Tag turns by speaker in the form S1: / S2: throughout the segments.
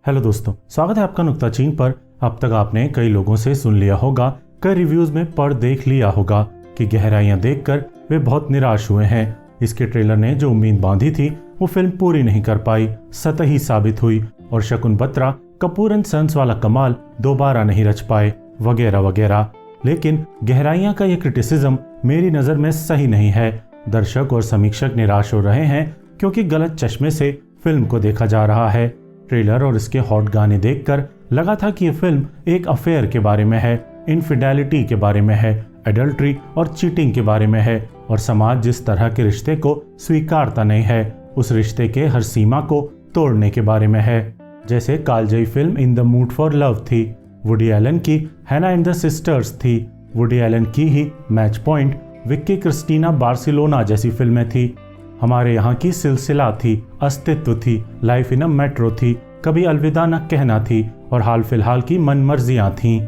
S1: Hello दोस्तों, स्वागत है आपका नुक्ता चीन पर। अब तक आपने कई लोगों से सुन लिया होगा, कई रिव्यूज में पढ़ देख लिया होगा कि गहराइयां देखकर वे बहुत निराश हुए हैं। इसके ट्रेलर ने जो उम्मीद बांधी थी वो फिल्म पूरी नहीं कर पाई, सतही साबित हुई और शकुन बत्रा कपूर एंड सन्स वाला कमाल दोबारा नहीं रच पाए, वगैरह वगैरह। लेकिन गहराइयां का ये क्रिटिसिज्म मेरी नज़र में सही नहीं है। दर्शक और समीक्षक निराश हो रहे हैं क्योंकि गलत चश्मे से फिल्म को देखा जा रहा है। ट्रेलर और इसके हॉट गाने देखकर लगा था कि यह फिल्म एक अफेयर के बारे में है, इनफिडेलिटी के बारे में है, एडल्ट्री और चीटिंग के बारे में है और समाज जिस तरह के रिश्ते को स्वीकारता नहीं है उस रिश्ते के हर सीमा को तोड़ने के बारे में है। जैसे कालजयी film In the Mood for Love थी, वुडी एलन की हैना एंड द सिस्टर्स थी, वुडी एलन की ही Match Point, Vicky Cristina Barcelona जैसी फिल्में थी, हमारे यहाँ की सिलसिला थी, अस्तित्व थी, लाइफ इन अ मेट्रो थी, कभी अलविदा न कहना थी और हाल फिलहाल की मनमर्जियां थीं।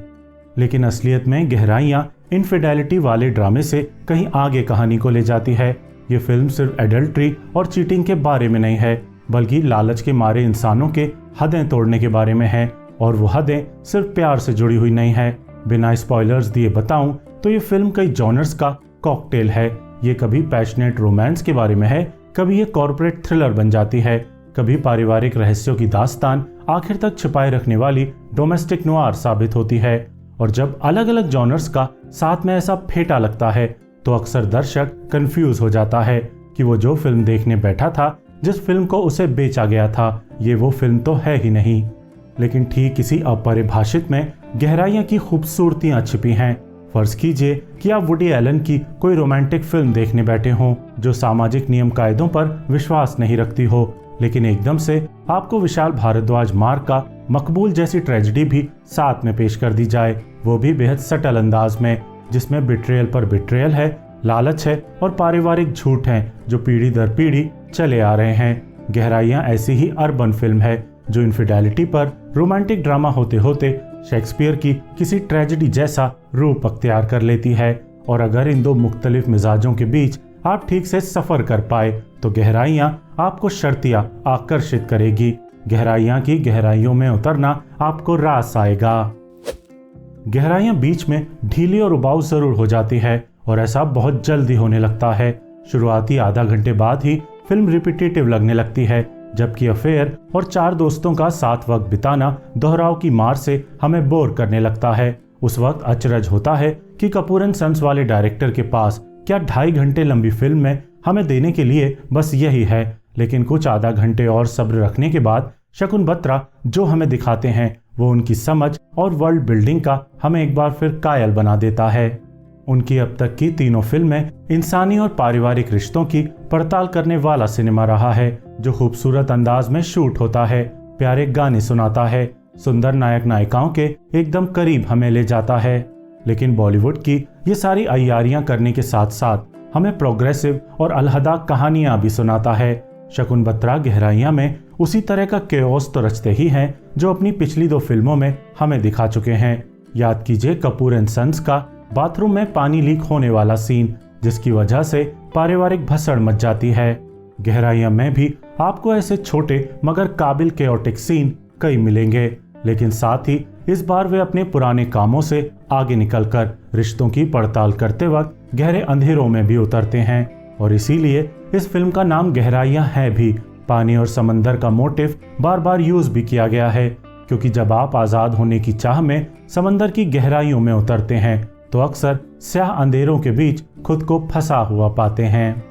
S1: लेकिन असलियत में गहराइयां इनफिडेलिटी वाले ड्रामे से कहीं आगे कहानी को ले जाती है। ये फिल्म सिर्फ एडल्ट्री और चीटिंग के बारे में नहीं है, बल्कि लालच के मारे इंसानों के हदें तोड़ने के बारे में है। और वो हदें सिर्फ प्यार से जुड़ी हुई नहीं है। बिना स्पॉयलर्स दिए बताऊं तो ये फिल्म कई जॉनर्स का कॉकटेल है। ये कभी पैशनेट रोमांस के बारे में है, कभी ये कॉर्पोरेट थ्रिलर बन जाती है, कभी पारिवारिक रहस्यों की दास्तान आखिर तक छिपाए रखने वाली डोमेस्टिक नोआर साबित होती है। और जब अलग अलग जॉनर्स का साथ में ऐसा फेटा लगता है तो अक्सर दर्शक कंफ्यूज हो जाता है कि वो जो फिल्म देखने बैठा था, जिस फिल्म को उसे बेचा गया था, ये वो फिल्म तो है ही नहीं। लेकिन ठीक इसी अपरिभाषित में गहराइयां की खूबसूरतियां छिपी हैं। फर्ज कीजिए कि आप वुडी एलन की कोई रोमांटिक फिल्म देखने बैठे हों जो सामाजिक नियम कायदों पर विश्वास नहीं रखती हो, लेकिन एकदम से आपको विशाल भारद्वाज मार्ग का मकबूल जैसी ट्रेजेडी भी साथ में पेश कर दी जाए, वो भी बेहद सटल अंदाज में, जिसमें बिट्रेयल पर बिट्रेयल है, लालच है और पारिवारिक झूठ हैं जो पीढ़ी दर पीढ़ी चले आ रहे हैं। गहराइयां ऐसी ही अर्बन फिल्म है जो इनफिडेलिटी पर रोमांटिक ड्रामा होते होते शेक्सपियर की किसी ट्रेजेडी जैसा रूप अख्तियार कर लेती है। और अगर इन दो मुख्तलिफ मिजाजों के बीच आप ठीक से सफर कर पाए तो गहराइयां आपको शर्तिया आकर्षित करेगी। गहराइयां की गहराइयों में उतरना आपको रास आएगा। गहराइयां बीच में ढीली और उबाऊ जरूर हो जाती है और ऐसा बहुत जल्दी होने लगता है। शुरुआती आधा घंटे बाद ही फिल्म रिपीटेटिव लगने लगती है, जबकि अफेयर और चार दोस्तों का साथ वक्त बिताना दोहराव की मार से हमें बोर करने लगता है। उस वक्त अचरज होता है कि कपूर एंड सन्स वाले डायरेक्टर के पास क्या 2.5 घंटे लंबी फिल्म में हमें देने के लिए बस यही है। लेकिन कुछ आधा घंटे और सब्र रखने के बाद शकुन बत्रा जो हमें दिखाते हैं वो उनकी समझ और वर्ल्ड बिल्डिंग का हमें एक बार फिर कायल बना देता है। उनकी अब तक की तीनों फिल्में इंसानी और पारिवारिक रिश्तों की पड़ताल करने वाला सिनेमा रहा है, जो खूबसूरत अंदाज में शूट होता है, प्यारे गाने सुनाता है, सुंदर नायक नायिकाओं के एकदम करीब हमें ले जाता है। लेकिन बॉलीवुड की ये सारी अय्यारियां करने के साथ साथ हमें प्रोग्रेसिव और अलहदा कहानियां भी सुनाता है। शकुन बत्रा गहराइयां में उसी तरह का केओस तो रचते ही हैं जो अपनी पिछली 2 फिल्मों में हमें दिखा चुके हैं। याद कीजिए कपूर एंड सन्स का बाथरूम में पानी लीक होने वाला सीन, जिसकी वजह से पारिवारिक भसड़ मच जाती है। गहराइयां में भी आपको ऐसे छोटे मगर काबिल केओटिक सीन कई मिलेंगे, लेकिन साथ ही इस बार वे अपने पुराने कामों से आगे निकलकर रिश्तों की पड़ताल करते वक्त गहरे अंधेरों में भी उतरते हैं। और इसीलिए इस फिल्म का नाम गहराइयां है भी। पानी और समंदर का मोटिव बार बार यूज भी किया गया है, क्योंकि जब आप आजाद होने की चाह में समंदर की गहराइयों में उतरते हैं तो अक्सर स्याह अंधेरों के बीच खुद को फंसा हुआ पाते हैं।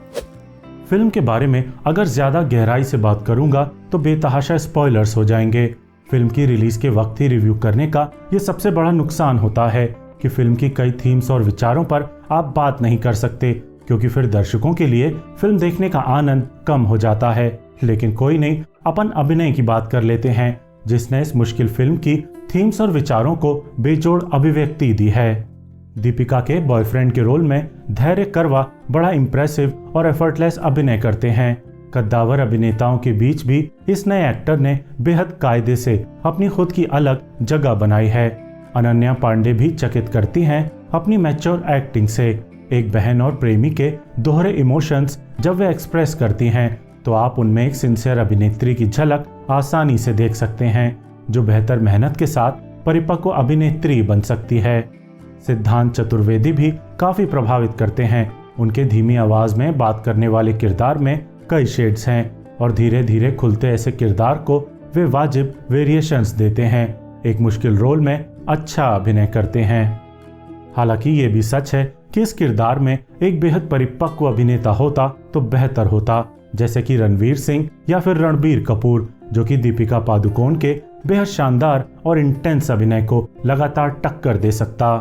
S1: फिल्म के बारे में अगर ज्यादा गहराई से बात करूंगा तो बेतहाशा स्पॉयलर्स हो जाएंगे। फिल्म की रिलीज के वक्त ही रिव्यू करने का ये सबसे बड़ा नुकसान होता है कि फिल्म की कई थीम्स और विचारों पर आप बात नहीं कर सकते, क्योंकि फिर दर्शकों के लिए फिल्म देखने का आनंद कम हो जाता है। लेकिन कोई नहीं, अपन अभिनय की बात कर लेते हैं, जिसने इस मुश्किल फिल्म की थीम्स और विचारों को बेजोड़ अभिव्यक्ति दी है। दीपिका के बॉयफ्रेंड के रोल में धैर्य करवा बड़ा इम्प्रेसिव और एफर्टलेस अभिनय करते हैं। कद्दावर अभिनेताओं के बीच भी इस नए एक्टर ने बेहद कायदे से अपनी खुद की अलग जगह बनाई है। अनन्या पांडे भी चकित करती हैं अपनी मैच्योर एक्टिंग से। एक बहन और प्रेमी के दोहरे इमोशंस जब वे एक्सप्रेस करती हैं तो आप उनमें एक सिंसियर अभिनेत्री की झलक आसानी से देख सकते हैं। जो बेहतर मेहनत के साथ परिपक्व अभिनेत्री बन सकती है। सिद्धांत चतुर्वेदी भी काफी प्रभावित करते हैं। उनके धीमी आवाज में बात करने वाले किरदार में कई शेड्स हैं और धीरे धीरे खुलते ऐसे किरदार को वे वाजिब वेरिएशंस देते हैं। एक मुश्किल रोल में अच्छा अभिनय करते हैं। हालांकि ये भी सच है कि इस किरदार में एक बेहद परिपक्व अभिनेता होता तो बेहतर होता, जैसे कि रणवीर सिंह या फिर रणबीर कपूर, जो कि दीपिका पादुकोण के बेहद शानदार और इंटेंस अभिनय को लगातार टक्कर दे सकता।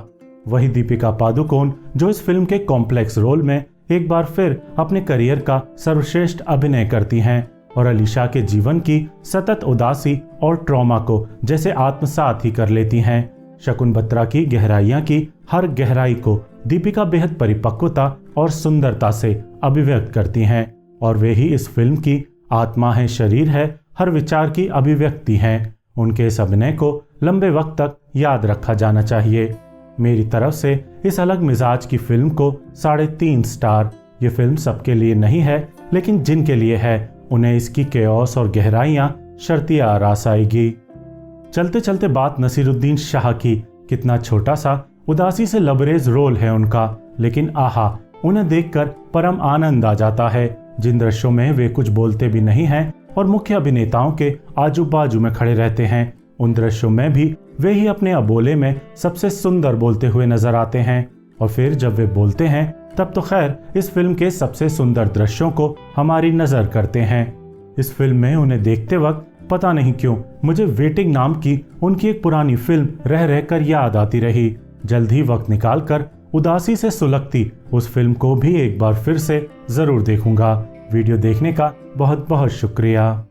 S1: वही दीपिका पादुकोण जो इस फिल्म के कॉम्प्लेक्स रोल में एक बार फिर अपने करियर का सर्वश्रेष्ठ अभिनय करती हैं और अलीशा के जीवन की सतत उदासी और ट्रॉमा को जैसे आत्मसात ही कर लेती हैं। शकुन बत्रा की गहराइयां की हर गहराई को दीपिका बेहद परिपक्वता और सुंदरता से अभिव्यक्त करती हैं और वे ही इस फिल्म की आत्मा है, शरीर है, हर विचार की अभिव्यक्ति हैं। उनके इस अभिनय को लंबे वक्त तक याद रखा जाना चाहिए। मेरी तरफ से इस अलग मिजाज की फिल्म को 3.5 स्टार। ये फिल्म सबके लिए नहीं है, लेकिन जिनके लिए है उन्हें इसकी केओस और गहराइयां शर्तिया रास आएगी। चलते चलते बात नसीरुद्दीन शाह की। कितना छोटा सा उदासी से लबरेज रोल है उनका, लेकिन आहा, उन्हें देखकर परम आनंद आ जाता है। जिन दृश्यों में वे कुछ बोलते भी नहीं हैं और मुख्य अभिनेताओं के आजू बाजू में खड़े रहते हैं, उन दृश्यों में भी वे ही अपने अबोले में सबसे सुंदर बोलते हुए नजर आते हैं। और फिर जब वे बोलते हैं तब तो खैर इस फिल्म के सबसे सुंदर दृश्यों को हमारी नजर करते हैं। इस फिल्म में उन्हें देखते वक्त पता नहीं क्यों मुझे वेटिंग नाम की उनकी एक पुरानी फिल्म रह रहकर याद आती रही। जल्द ही वक्त निकालकर उदासी से सुलगती उस फिल्म को भी एक बार फिर से जरूर देखूंगा। वीडियो देखने का बहुत बहुत शुक्रिया।